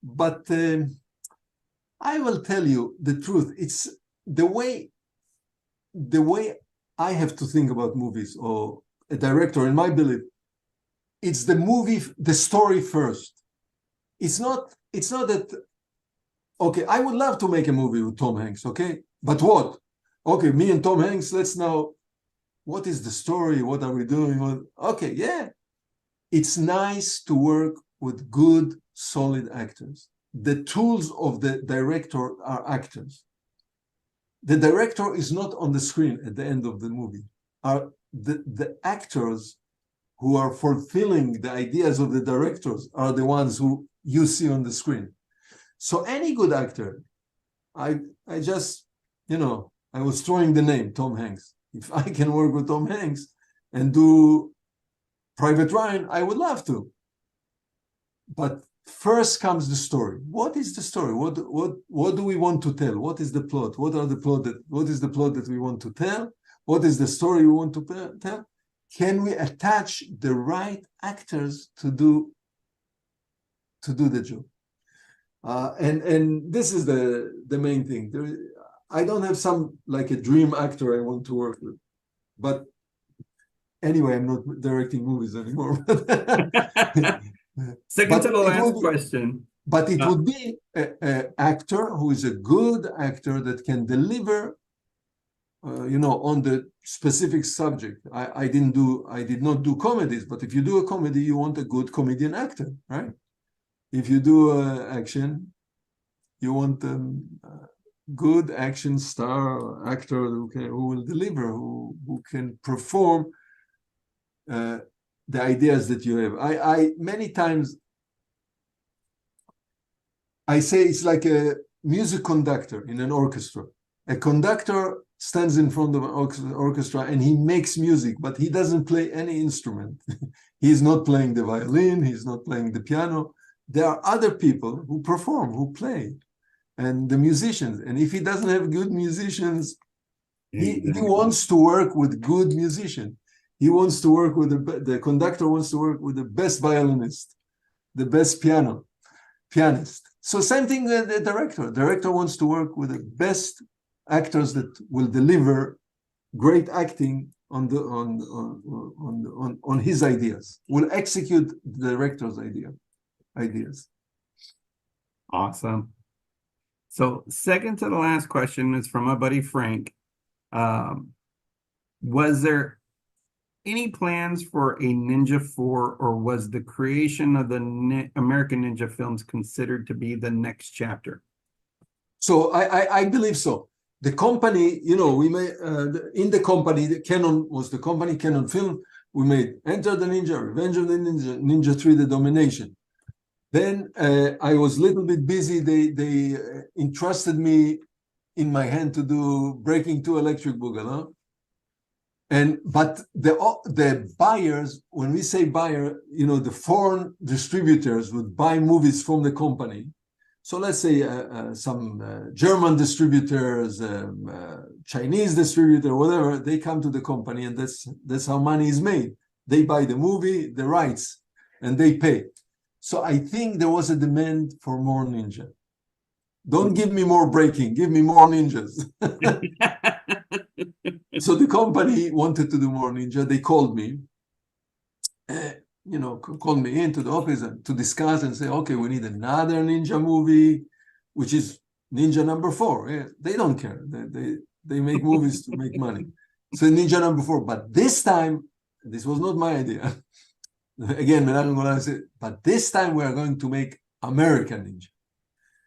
Speaker 2: but I will tell you the truth. It's the way I have to think about movies, or a director, in my belief. It's the movie, the story first. It's not that, okay, I would love to make a movie with Tom Hanks, okay? But what? Okay, me and Tom Hanks, let's now, what is the story? What are we doing? Okay, yeah. It's nice to work with good, solid actors. The tools of the director are actors. The director is not on the screen at the end of the movie. Are the actors who are fulfilling the ideas of the directors are the ones who you see on the screen. So any good actor, I just, I was throwing the name Tom Hanks. If I can work with Tom Hanks and do Private Ryan, I would love to. But first comes the story. What is the story? What do we want to tell? What is the plot? What is the plot that we want to tell? What is the story we want to tell? Can we attach the right actors to do the job? And this is the main thing. I don't have like a dream actor I want to work with, but anyway, I'm not directing movies anymore.
Speaker 1: Second to the last question.
Speaker 2: But it would be an actor who is a good actor that can deliver, on the specific subject. I did not do comedies, but if you do a comedy, you want a good comedian actor, right? If you do action, you want a good action star actor who will deliver, who can perform the ideas that you have. I many times I say it's like a music conductor in an orchestra. A conductor stands in front of an orchestra and he makes music, but he doesn't play any instrument. He's not playing the violin, he's not playing the piano. There are other people who perform, who play, and the musicians. And if he doesn't have good musicians, he wants to work with good musicians. He wants to work with the conductor wants to work with the best violinist, the best pianist. So same thing with the director. Director wants to work with the best actors that will deliver great acting on his ideas, will execute the director's ideas.
Speaker 1: Awesome. So second to the last question is from my buddy Frank. Was there any plans for a Ninja 4, or was the creation of the American Ninja films considered to be the next chapter?
Speaker 2: So I believe so. The company, we made in the company, Canon was the company, Canon Film. We made Enter the Ninja, Revenge of the Ninja, Ninja 3, The Domination. Then I was a little bit busy. They entrusted me in my hand to do Breaking 2 Electric Boogaloo. But the buyers, when we say buyer, the foreign distributors would buy movies from the company. So let's say some German distributors, Chinese distributor, whatever, they come to the company, and that's how money is made. They buy the movie, the rights, and they pay. So I think there was a demand for more ninja. Don't give me more breaking, give me more ninjas. So the company wanted to do more ninja. They called me, called me into the office and to discuss and say, okay, we need another ninja movie, which is ninja number 4. Yeah, they don't care. They make movies to make money. So ninja number 4. But this time, this was not my idea. Again, Menachem Golan said, but this time we are going to make American ninja.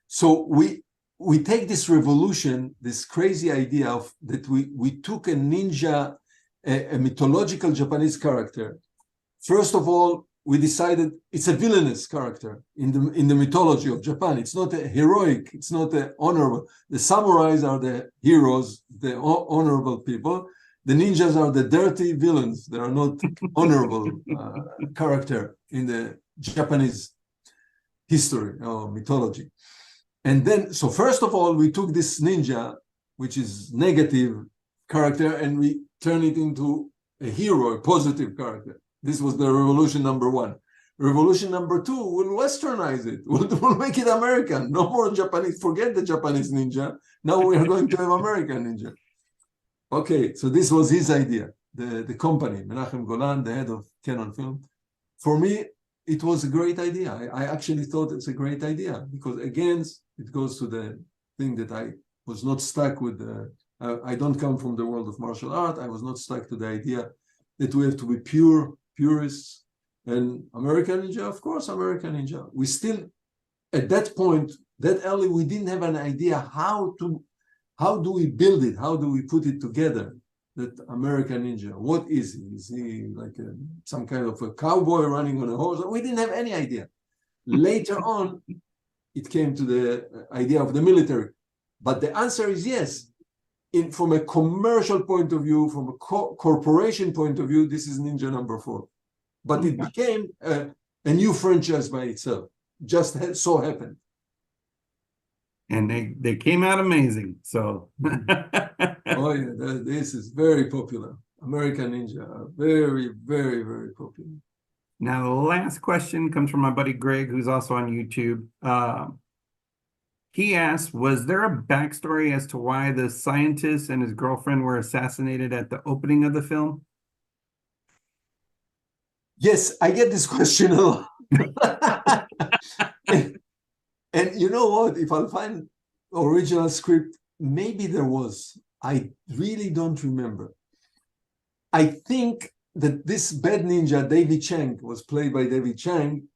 Speaker 2: So we take this revolution, this crazy idea of that we took a ninja, a mythological Japanese character. First of all, we decided it's a villainous character in the mythology of Japan. It's not a heroic, it's not a honorable. The samurais are the heroes, the honorable people. The ninjas are the dirty villains. They are not honorable character in the Japanese history or mythology. And then, so first of all, we took this ninja, which is negative character, and we turned it into a hero, a positive character. This was the revolution number 1. Revolution number 2, we'll westernize it. We'll make it American. No more Japanese. Forget the Japanese ninja. Now we are going to have American ninja. Okay, so this was his idea. The company, Menachem Golan, the head of Canon Film. For me, it was a great idea. I actually thought it's a great idea because, again, it goes to the thing that I was not stuck with. I don't come from the world of martial art. I was not stuck to the idea that we have to be purists. And American Ninja, of course, American Ninja. We still, at that point, that early, we didn't have an idea how do we build it? How do we put it together? That American Ninja, what is he? Is he like some kind of a cowboy running on a horse? We didn't have any idea. Later on, it came to the idea of the military. But the answer is yes. From a commercial point of view, from a corporation point of view, this is Ninja number 4. But it became a new franchise by itself. Just so happened.
Speaker 1: And they came out amazing. So
Speaker 2: oh yeah, this is very popular. American Ninja are very, very, very popular.
Speaker 1: Now the last question comes from my buddy Greg, who's also on YouTube. He asked, was there a backstory as to why the scientist and his girlfriend were assassinated at the opening of the film?
Speaker 2: Yes, I get this question a lot. And you know what? If I'll find original script, maybe there was. I really don't remember. I think that this bad ninja, David Chang, was played by David Chang.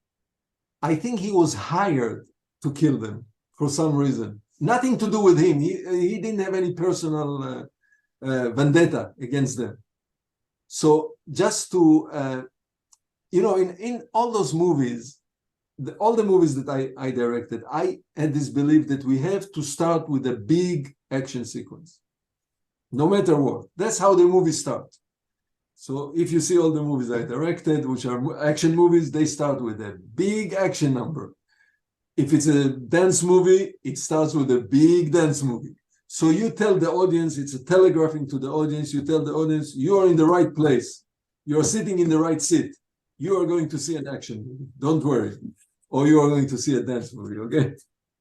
Speaker 2: I think he was hired to kill them for some reason. Nothing to do with him. He didn't have any personal vendetta against them. So just to, in all those movies, all the movies that I directed, I had this belief that we have to start with a big action sequence, no matter what. That's how the movies start. So if you see all the movies I directed, which are action movies, they start with a big action number. If it's a dance movie, it starts with a big dance movie. So you tell the audience, it's a telegraphing to the audience, you tell the audience, you are in the right place. You're sitting in the right seat. You are going to see an action movie. Don't worry. Or you are going to see a dance movie, okay?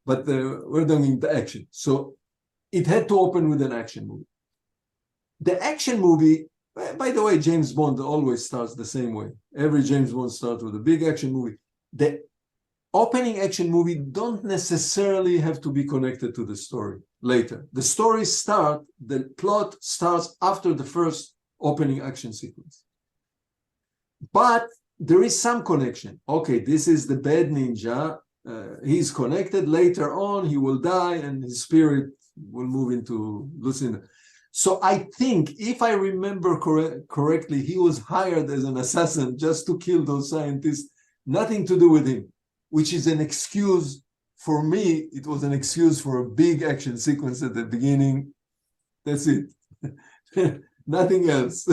Speaker 2: But we're doing the action. So it had to open with an action movie. The action movie, by the way, James Bond always starts the same way. Every James Bond starts with a big action movie. The opening action movie don't necessarily have to be connected to the story later. The story the plot starts after the first opening action sequence. But there is some connection. Okay, this is the bad ninja. He's connected. Later on, he will die and his spirit will move into Lucinda. So I think, if I remember correctly, he was hired as an assassin just to kill those scientists, nothing to do with him, which is an excuse. For me, it was an excuse for a big action sequence at the beginning. That's it. nothing else.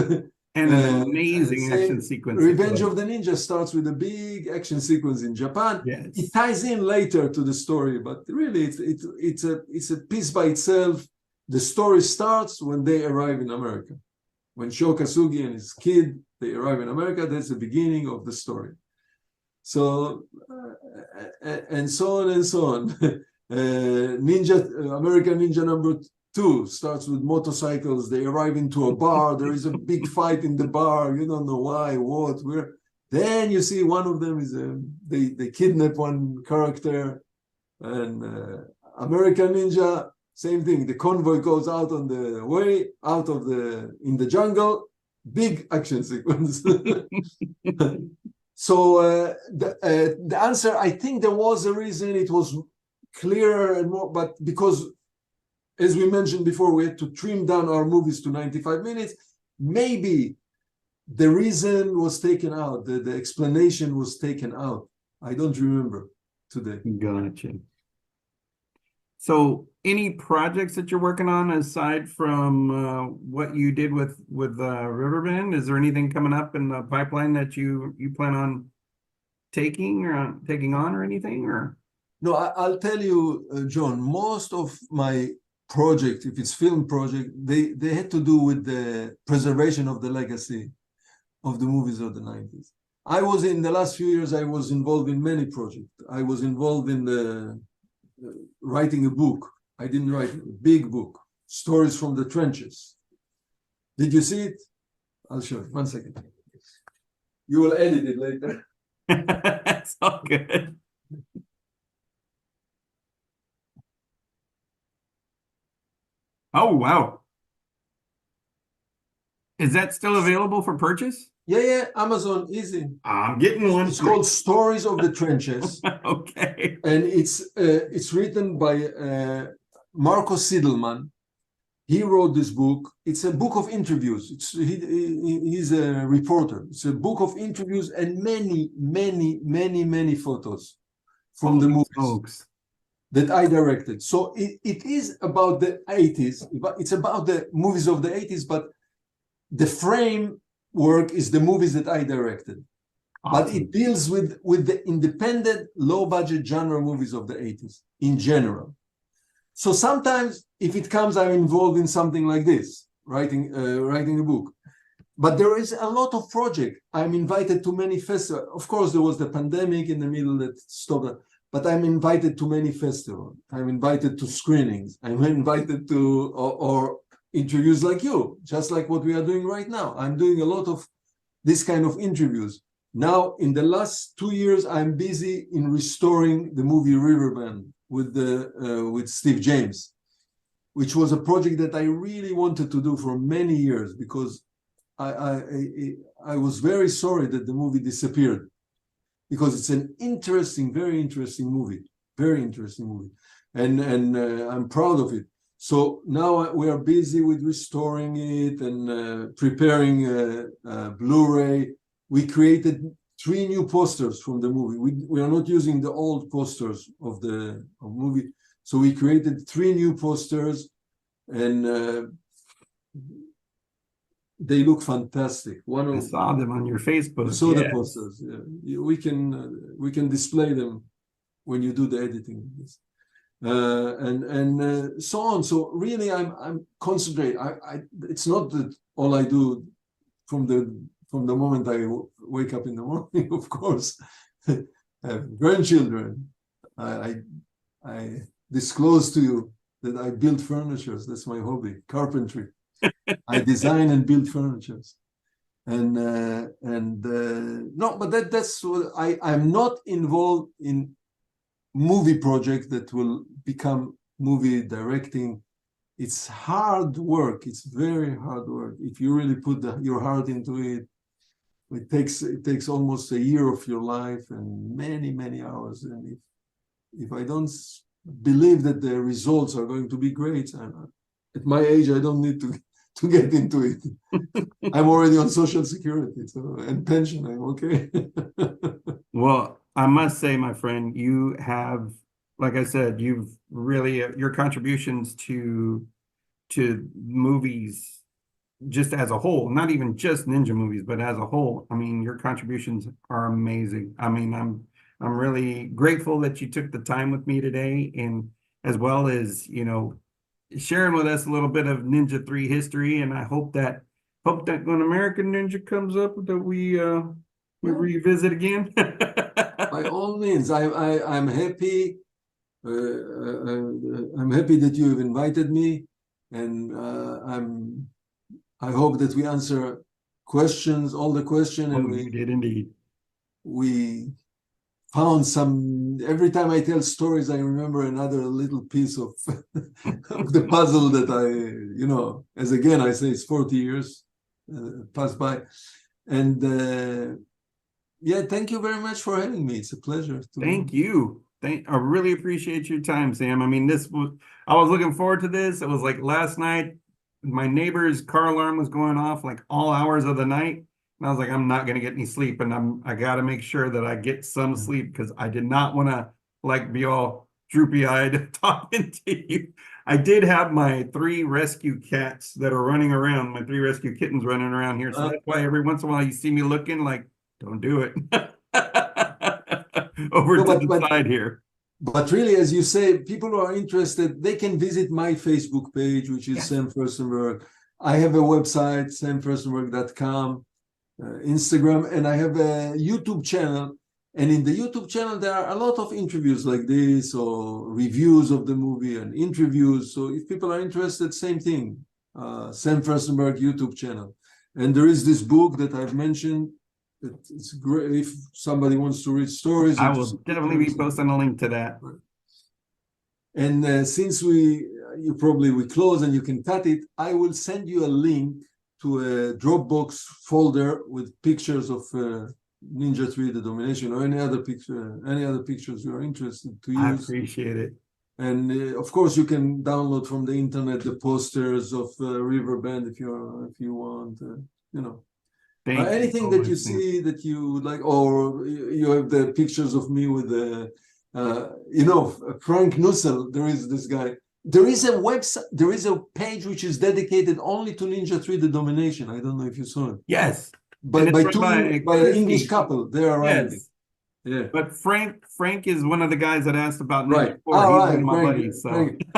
Speaker 1: And an amazing action
Speaker 2: Same,
Speaker 1: sequence.
Speaker 2: Revenge of the Ninja starts with a big action sequence in Japan.
Speaker 1: Yes.
Speaker 2: It ties in later to the story, but really it's a piece by itself. The story starts when they arrive in America. When Sho Kasugi and his kid, they arrive in America, that's the beginning of the story. So, and so on and so on. American Ninja #2 starts with motorcycles. They arrive into a bar. There is a big fight in the bar. You don't know why, what, where. Then you see one of them is they kidnap one character, and American Ninja, same thing. The convoy goes out on the way, in the jungle, big action sequence. So the answer, I think there was a reason. It was clearer and more, but because, as we mentioned before, we had to trim down our movies to 95 minutes. Maybe the reason was taken out, the explanation was taken out. I don't remember today.
Speaker 1: Gotcha. So, any projects that you're working on aside from what you did with Riverbend? Is there anything coming up in the pipeline that you plan on taking on or anything? Or
Speaker 2: no, I'll tell you, John. Most of my project, if it's film project, they had to do with the preservation of the legacy of the movies of the 90s. In the last few years, I was involved in many projects. I was involved in the writing a book. I didn't write it, a big book, Stories from the Trenches. Did you see it? I'll show you. 1 second. You will edit it later.
Speaker 1: That's all good. Oh, wow. Is that still available for purchase?
Speaker 2: Yeah, Amazon, easy.
Speaker 1: I'm getting one.
Speaker 2: It's called Stories of the Trenches.
Speaker 1: Okay.
Speaker 2: And it's written by Marco Siedelman. He wrote this book. It's a book of interviews. He's a reporter. It's a book of interviews and many photos from the movies
Speaker 1: folks
Speaker 2: that I directed. So it is about the 80s. It's about the movies of the 80s, but the framework is the movies that I directed. Awesome. But it deals with the independent, low-budget genre movies of the 80s in general. So sometimes, if it comes, I'm involved in something like this, writing a book. But there is a lot of projects. I'm invited to many festivals. Of course, there was the pandemic in the middle that stopped that. But I'm invited to many festivals. I'm invited to screenings. I'm invited to or interviews like you, just like what we are doing right now. I'm doing a lot of this kind of interviews. Now, in the last 2 years, I'm busy in restoring the movie Riverbend with Steve James, which was a project that I really wanted to do for many years because I was very sorry that the movie disappeared, because it's an interesting, very interesting movie, and I'm proud of it. So now we are busy with restoring it and preparing Blu-ray. We created 3 new posters from the movie. We are not using the old posters of the movie. So we created 3 new posters, and they look fantastic.
Speaker 1: I saw them on your Facebook.
Speaker 2: You saw the posters. Yeah. We can display them when you do the editing. And so on. So really, I'm concentrating. It's not that all I do from the moment I wake up in the morning. Of course, I have grandchildren. I disclose to you that I build furnitures. That's my hobby, carpentry. I design and build furnitures, and no, but that's what I'm not involved in movie project that will become movie directing. It's hard work. It's very hard work. If you really put your heart into it, it takes almost a year of your life and many hours. And if I don't believe that the results are going to be great, at my age, I don't need to get into it. I'm already on Social Security and pension. I'm okay.
Speaker 1: Well, I must say, my friend, you have, like I said, you've really your contributions to movies just as a whole, not even just ninja movies, but as a whole. I mean, your contributions are amazing. I mean, I'm really grateful that you took the time with me today, and as well as, sharing with us a little bit of Ninja 3 history. And I hope that when American Ninja comes up that we
Speaker 2: Yeah.
Speaker 1: revisit again.
Speaker 2: By all means, I'm happy. I'm happy that you have invited me, and I hope that we answer questions, all the questions, and
Speaker 1: Oh, you did indeed.
Speaker 2: we found some. Every time I tell stories, I remember another little piece of of the puzzle that as again I say, it's 40 years passed by, and yeah, thank you very much for having me. It's a pleasure to.
Speaker 1: Thank you. I really appreciate your time, Sam. I mean, I was looking forward to this. It was like last night, my neighbor's car alarm was going off like all hours of the night. And I was like, I'm not going to get any sleep. And I got to make sure that I get some sleep because I did not want to like be all droopy eyed talking to you. I did have my 3 rescue cats that are running around, my 3 rescue kittens running around here. So that's why every once in a while you see me looking like, don't do it. Over
Speaker 2: No,
Speaker 1: to the side here.
Speaker 2: But really, as you say, people who are interested, they can visit my Facebook page, which is Sam Firstenberg. I have a website, samfirstenberg.com, Instagram, and I have a YouTube channel. And in the YouTube channel, there are a lot of interviews like this, or reviews of the movie and interviews. So if people are interested, same thing, Sam Firstenberg YouTube channel. And there is this book that I've mentioned. It's great if somebody wants to read stories.
Speaker 1: I will definitely be posting a link to that.
Speaker 2: And since we close and you can cut it, I will send you a link to a Dropbox folder with pictures of Ninja 3: The Domination, or any other pictures you are interested to use.
Speaker 1: I appreciate it.
Speaker 2: And of course, you can download from the internet the posters of Riverbend if you want. Anything that you see that you would like, or you have the pictures of me with Frank Nussel. There is this guy. There is a website. There is a page which is dedicated only to Ninja 3: The Domination. I don't know if you saw it.
Speaker 1: Yes,
Speaker 2: by an English couple. They are writing.
Speaker 1: Yes.
Speaker 2: Yeah.
Speaker 1: But Frank is one of the guys that asked about Ninja
Speaker 2: right.
Speaker 1: 4. He's one of my
Speaker 2: Frank,
Speaker 1: buddies. So.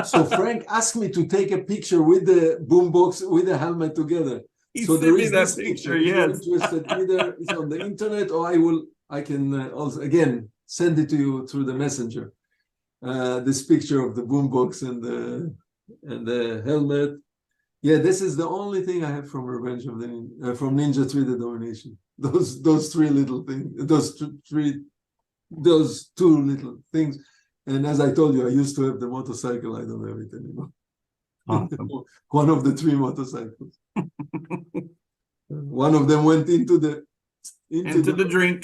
Speaker 2: So Frank asked me to take a picture with the boombox with the helmet together. So there is this picture. Yes. If you're interested, either it's on the internet, or I can also again send it to you through the messenger. This picture of the boombox and the helmet. Yeah, this is the only thing I have from from Ninja 3: The Domination. Those 3 little things. Those 2 little things. And as I told you, I used to have the motorcycle. I don't have it anymore. Awesome. One of the 3 motorcycles. One of them went into the
Speaker 1: drink.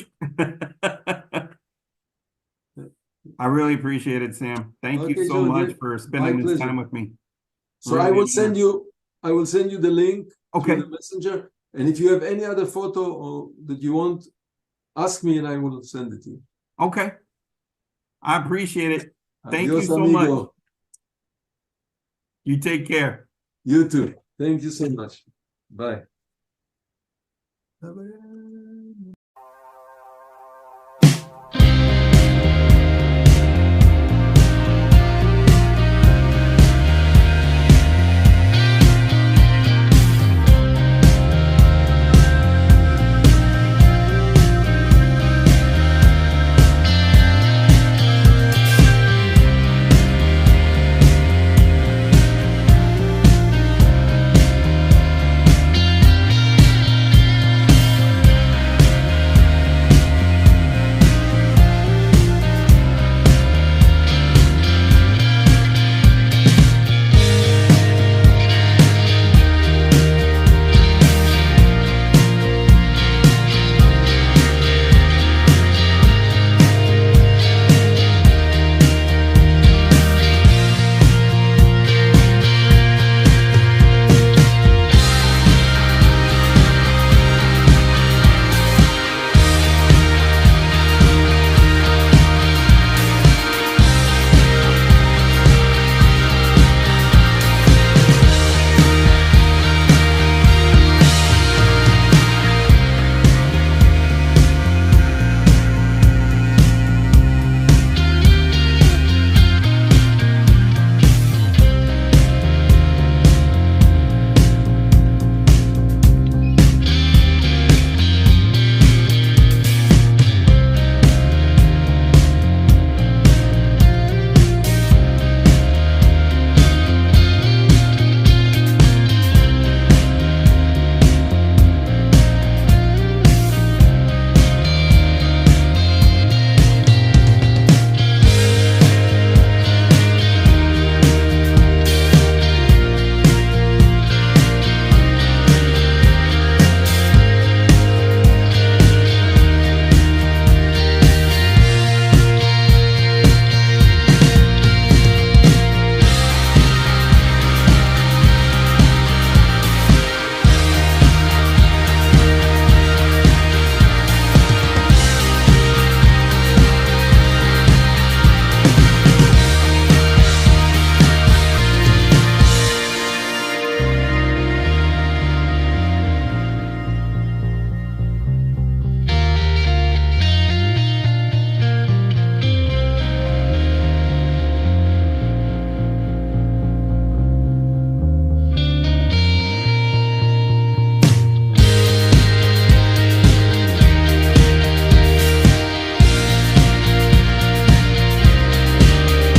Speaker 1: I really appreciate it, Sam. Thank you so much for spending this time with me.
Speaker 2: So really, I will send you the link to the messenger. And if you have any other photo that you want, ask me and I will send it to you.
Speaker 1: Okay. I appreciate it. Thank you so much. You take care.
Speaker 2: You too. Thank you so much. Bye. Bye-bye.